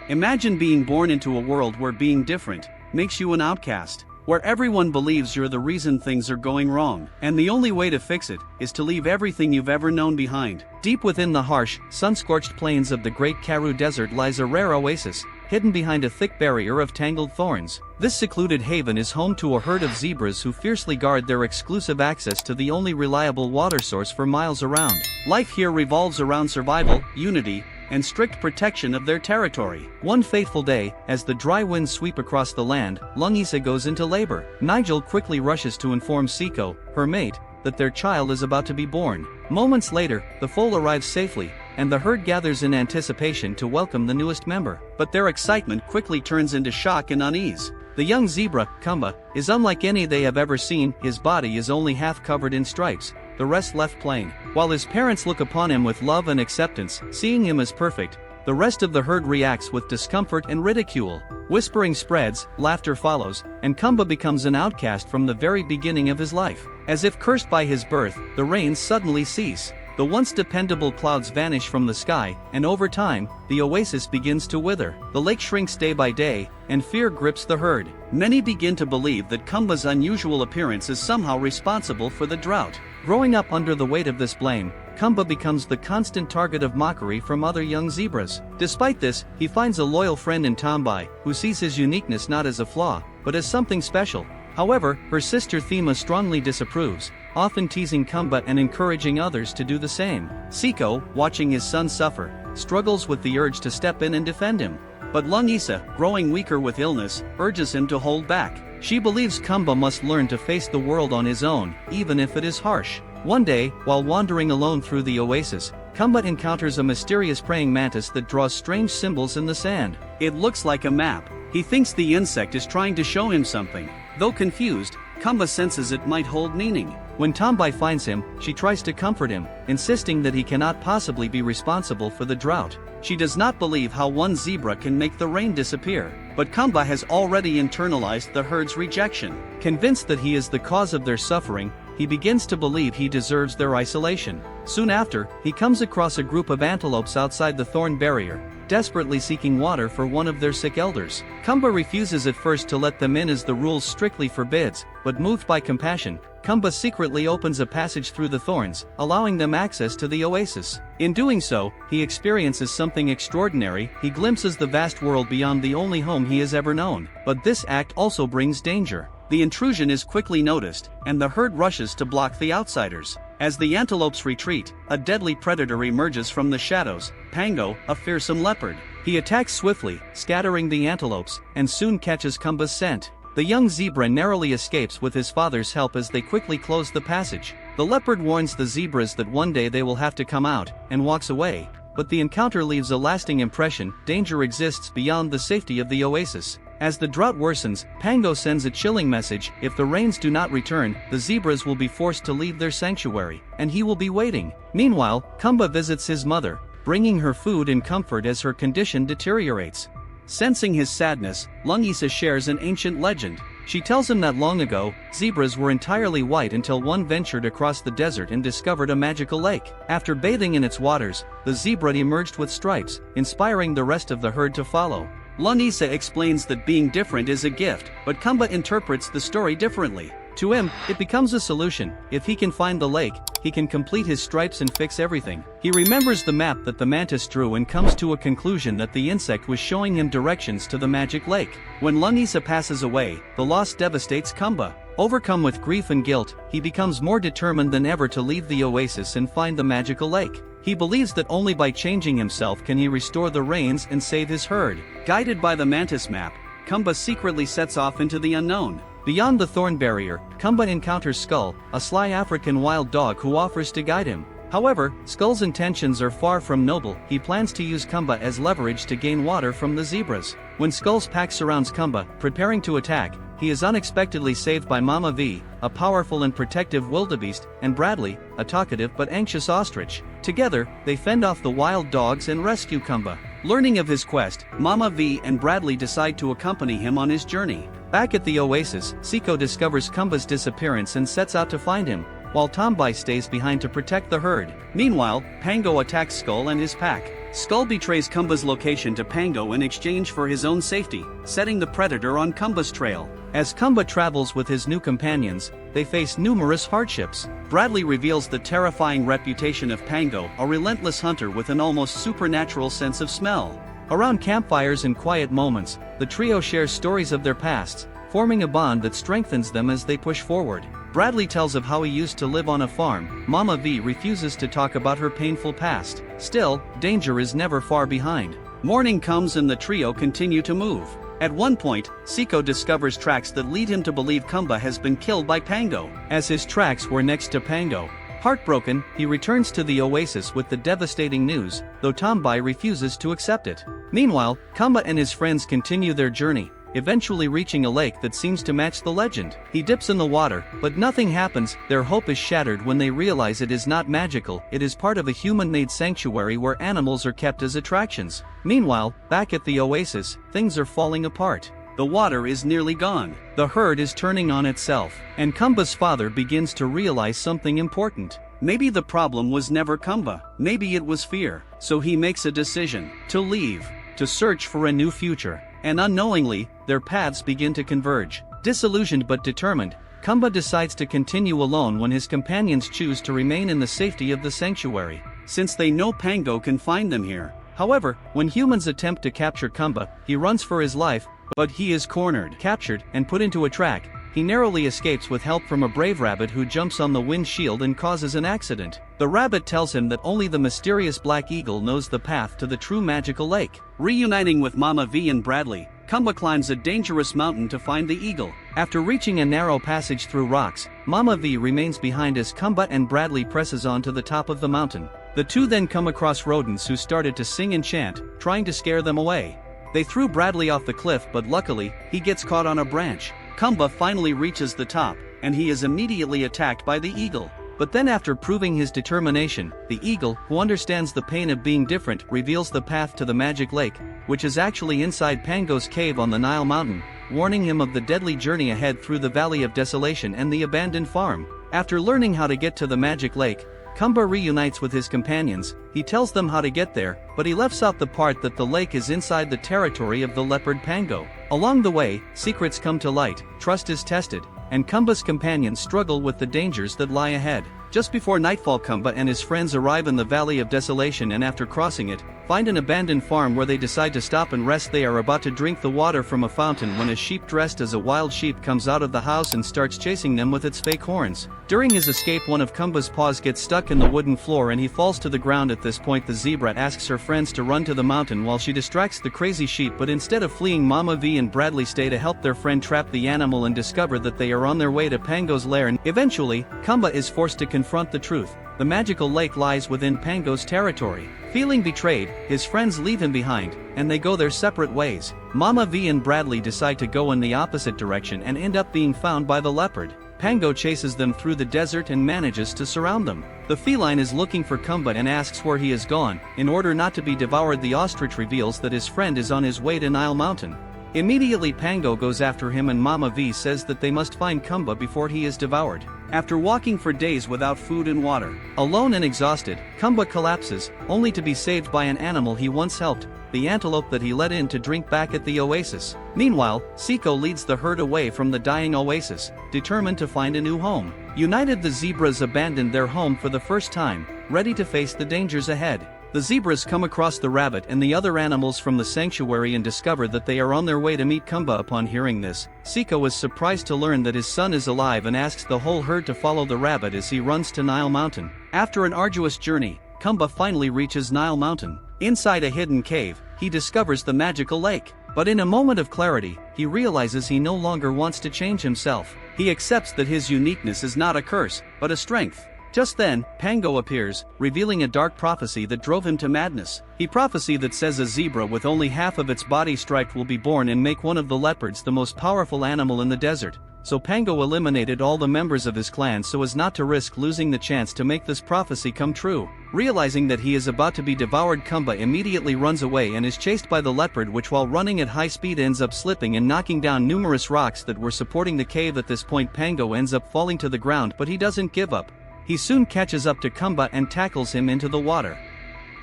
Imagine being born into a world where being different makes you an outcast, where everyone believes you're the reason things are going wrong, and the only way to fix it is to leave everything you've ever known behind. Deep within the harsh, sun-scorched plains of the Great Karoo Desert lies a rare oasis, hidden behind a thick barrier of tangled thorns. This secluded haven is home to a herd of zebras who fiercely guard their exclusive access to the only reliable water source for miles around. Life here revolves around survival, unity, and strict protection of their territory. One fateful day, as the dry winds sweep across the land, Lungisa goes into labor. Nigel quickly rushes to inform Siko, her mate, that their child is about to be born. Moments later, the foal arrives safely, and the herd gathers in anticipation to welcome the newest member. But their excitement quickly turns into shock and unease. The young zebra, Kumba, is unlike any they have ever seen. His body is only half covered in stripes, the rest left plain. While his parents look upon him with love and acceptance, seeing him as perfect, the rest of the herd reacts with discomfort and ridicule. Whispering spreads, laughter follows, and Kumba becomes an outcast from the very beginning of his life. As if cursed by his birth, the rains suddenly cease. The once dependable clouds vanish from the sky, and over time, the oasis begins to wither. The lake shrinks day by day, and fear grips the herd. Many begin to believe that Kumba's unusual appearance is somehow responsible for the drought. Growing up under the weight of this blame, Kumba becomes the constant target of mockery from other young zebras. Despite this, he finds a loyal friend in Tombai, who sees his uniqueness not as a flaw, but as something special. However, her sister Thema strongly disapproves, often teasing Kumba and encouraging others to do the same. Siko, watching his son suffer, struggles with the urge to step in and defend him. But Lungisa, growing weaker with illness, urges him to hold back. She believes Kumba must learn to face the world on his own, even if it is harsh. One day, while wandering alone through the oasis, Kumba encounters a mysterious praying mantis that draws strange symbols in the sand. It looks like a map. He thinks the insect is trying to show him something. Though confused, Kumba senses it might hold meaning. When Tombai finds him, she tries to comfort him, insisting that he cannot possibly be responsible for the drought. She does not believe how one zebra can make the rain disappear. But Kumba has already internalized the herd's rejection. Convinced that he is the cause of their suffering, he begins to believe he deserves their isolation. Soon after, he comes across a group of antelopes outside the thorn barrier, desperately seeking water for one of their sick elders. Kumba refuses at first to let them in as the rules strictly forbids, but moved by compassion, Kumba secretly opens a passage through the thorns, allowing them access to the oasis. In doing so, he experiences something extraordinary. He glimpses the vast world beyond the only home he has ever known. But this act also brings danger. The intrusion is quickly noticed, and the herd rushes to block the outsiders. As the antelopes retreat, a deadly predator emerges from the shadows, Pango, a fearsome leopard. He attacks swiftly, scattering the antelopes, and soon catches Kumba's scent. The young zebra narrowly escapes with his father's help as they quickly close the passage. The leopard warns the zebras that one day they will have to come out, and walks away. But the encounter leaves a lasting impression. Danger exists beyond the safety of the oasis. As the drought worsens, Pango sends a chilling message: if the rains do not return, the zebras will be forced to leave their sanctuary, and he will be waiting. Meanwhile, Kumba visits his mother, bringing her food and comfort as her condition deteriorates. Sensing his sadness, Lungisa shares an ancient legend. She tells him that long ago, zebras were entirely white until one ventured across the desert and discovered a magical lake. After bathing in its waters, the zebra emerged with stripes, inspiring the rest of the herd to follow. Lungisa explains that being different is a gift, but Kumba interprets the story differently. To him, it becomes a solution. If he can find the lake, he can complete his stripes and fix everything. He remembers the map that the mantis drew and comes to a conclusion that the insect was showing him directions to the magic lake. When Lungisa passes away, the loss devastates Kumba. Overcome with grief and guilt, he becomes more determined than ever to leave the oasis and find the magical lake. He believes that only by changing himself can he restore the rains and save his herd. Guided by the mantis map, Kumba secretly sets off into the unknown. Beyond the thorn barrier, Kumba encounters Skull, a sly African wild dog who offers to guide him. However, Skull's intentions are far from noble. He plans to use Kumba as leverage to gain water from the zebras. When Skull's pack surrounds Kumba, preparing to attack, he is unexpectedly saved by Mama V, a powerful and protective wildebeest, and Bradley, a talkative but anxious ostrich. Together, they fend off the wild dogs and rescue Kumba. Learning of his quest, Mama V and Bradley decide to accompany him on his journey. Back at the oasis, Siko discovers Kumba's disappearance and sets out to find him, while Tombai stays behind to protect the herd. Meanwhile, Pango attacks Skull and his pack. Skull betrays Kumba's location to Pango in exchange for his own safety, setting the predator on Kumba's trail. As Kumba travels with his new companions, they face numerous hardships. Bradley reveals the terrifying reputation of Pango, a relentless hunter with an almost supernatural sense of smell. Around campfires and quiet moments, the trio shares stories of their pasts, forming a bond that strengthens them as they push forward. Bradley tells of how he used to live on a farm. Mama V refuses to talk about her painful past. Still, danger is never far behind. Morning comes and the trio continue to move. At one point, Siko discovers tracks that lead him to believe Kumba has been killed by Pango. As his tracks were next to Pango, heartbroken, he returns to the oasis with the devastating news, though Tombai refuses to accept it. Meanwhile, Kumba and his friends continue their journey, eventually reaching a lake that seems to match the legend. He dips in the water, but nothing happens. Their hope is shattered when they realize it is not magical, it is part of a human-made sanctuary where animals are kept as attractions. Meanwhile, back at the oasis, things are falling apart. The water is nearly gone. The herd is turning on itself, and Kumba's father begins to realize something important. Maybe the problem was never Kumba, maybe it was fear. So he makes a decision to leave, to search for a new future. And unknowingly, their paths begin to converge. Disillusioned but determined, Kumba decides to continue alone when his companions choose to remain in the safety of the sanctuary, since they know Pango can find them here. However, when humans attempt to capture Kumba, he runs for his life, but he is cornered, captured, and put into a track. He narrowly escapes with help from a brave rabbit who jumps on the windshield and causes an accident. The rabbit tells him that only the mysterious Black Eagle knows the path to the true magical lake. Reuniting with Mama V and Bradley, Kumba climbs a dangerous mountain to find the eagle. After reaching a narrow passage through rocks, Mama V remains behind as Kumba and Bradley presses on to the top of the mountain. The two then come across rodents who started to sing and chant, trying to scare them away. They threw Bradley off the cliff, but luckily, he gets caught on a branch. Kumba finally reaches the top, and he is immediately attacked by the eagle. But then after proving his determination, the eagle, who understands the pain of being different, reveals the path to the magic lake, which is actually inside Pango's cave on the Nile mountain, warning him of the deadly journey ahead through the Valley of Desolation and the abandoned farm. After learning how to get to the magic lake, Kumba reunites with his companions. He tells them how to get there, but he leaves out the part that the lake is inside the territory of the leopard Pango. Along the way, secrets come to light, trust is tested, and Kumba's companions struggle with the dangers that lie ahead. Just before nightfall, Kumba and his friends arrive in the Valley of Desolation, and after crossing it, find an abandoned farm where they decide to stop and rest. They are about to drink the water from a fountain when a sheep dressed as a wild sheep comes out of the house and starts chasing them with its fake horns. During his escape, one of Kumba's paws gets stuck in the wooden floor and he falls to the ground. At this point, the zebra asks her friends to run to the mountain while she distracts the crazy sheep, but instead of fleeing, Mama V and Bradley stay to help their friend trap the animal and discover that they are on their way to Pango's lair. And eventually, Kumba is forced to confront the truth. The magical lake lies within Pango's territory. Feeling betrayed, his friends leave him behind, and they go their separate ways. Mama V and Bradley decide to go in the opposite direction and end up being found by the leopard. Pango chases them through the desert and manages to surround them. The feline is looking for Kumba and asks where he has gone. In order not to be devoured, the ostrich reveals that his friend is on his way to Nile Mountain. Immediately, Pango goes after him and Mama V says that they must find Kumba before he is devoured. After walking for days without food and water, alone and exhausted, Kumba collapses, only to be saved by an animal he once helped, the antelope that he let in to drink back at the oasis. Meanwhile, Siko leads the herd away from the dying oasis, determined to find a new home. United, the zebras abandoned their home for the first time, ready to face the dangers ahead. The zebras come across the rabbit and the other animals from the sanctuary and discover that they are on their way to meet Kumba. Upon hearing this, Siko is surprised to learn that his son is alive and asks the whole herd to follow the rabbit as he runs to Nile Mountain. After an arduous journey, Kumba finally reaches Nile Mountain. Inside a hidden cave, he discovers the magical lake. But in a moment of clarity, he realizes he no longer wants to change himself. He accepts that his uniqueness is not a curse, but a strength. Just then, Pango appears, revealing a dark prophecy that drove him to madness. He prophecy that says a zebra with only half of its body striped will be born and make one of the leopards the most powerful animal in the desert. So Pango eliminated all the members of his clan so as not to risk losing the chance to make this prophecy come true. Realizing that he is about to be devoured, Kumba immediately runs away and is chased by the leopard, which while running at high speed ends up slipping and knocking down numerous rocks that were supporting the cave. At this point, Pango ends up falling to the ground, but he doesn't give up. He soon catches up to Kumba and tackles him into the water.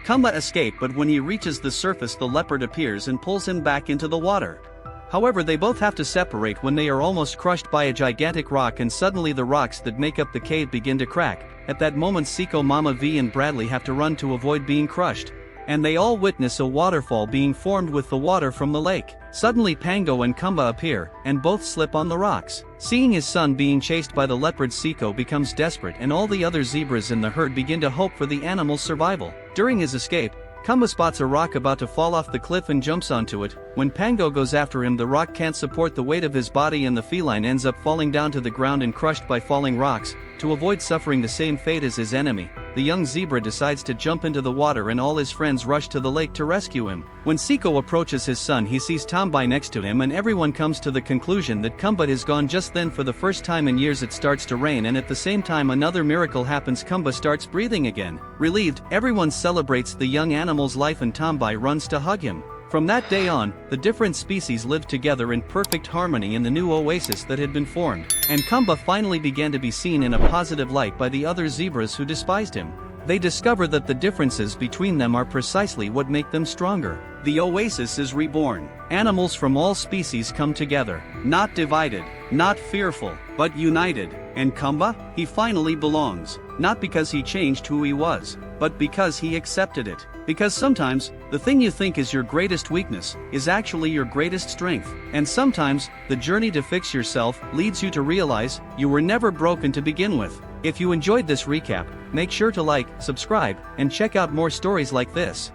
Kumba escapes, but when he reaches the surface the leopard appears and pulls him back into the water. However, they both have to separate when they are almost crushed by a gigantic rock, and suddenly the rocks that make up the cave begin to crack. At that moment Seiko, Mama V and Bradley have to run to avoid being crushed. And they all witness a waterfall being formed with the water from the lake. Suddenly Pango and Kumba appear, and both slip on the rocks. Seeing his son being chased by the leopard, Seiko becomes desperate, and all the other zebras in the herd begin to hope for the animal's survival. During his escape, Kumba spots a rock about to fall off the cliff and jumps onto it. When Pango goes after him, the rock can't support the weight of his body and the feline ends up falling down to the ground and crushed by falling rocks. To avoid suffering the same fate as his enemy, the young zebra decides to jump into the water, and all his friends rush to the lake to rescue him. When Seiko approaches his son, he sees Tombai next to him, and everyone comes to the conclusion that Kumba is gone. Just then, for the first time in years, it starts to rain, and at the same time another miracle happens. Kumba starts breathing again. Relieved, everyone celebrates the young animal's life and Tombai runs to hug him. From that day on, the different species lived together in perfect harmony in the new oasis that had been formed, and Kumba finally began to be seen in a positive light by the other zebras who despised him. They discover that the differences between them are precisely what make them stronger. The oasis is reborn. Animals from all species come together, not divided, not fearful, but united. And Kumba, he finally belongs, not because he changed who he was, but because he accepted it. Because sometimes, the thing you think is your greatest weakness is actually your greatest strength. And sometimes, the journey to fix yourself leads you to realize you were never broken to begin with. If you enjoyed this recap, make sure to like, subscribe, and check out more stories like this.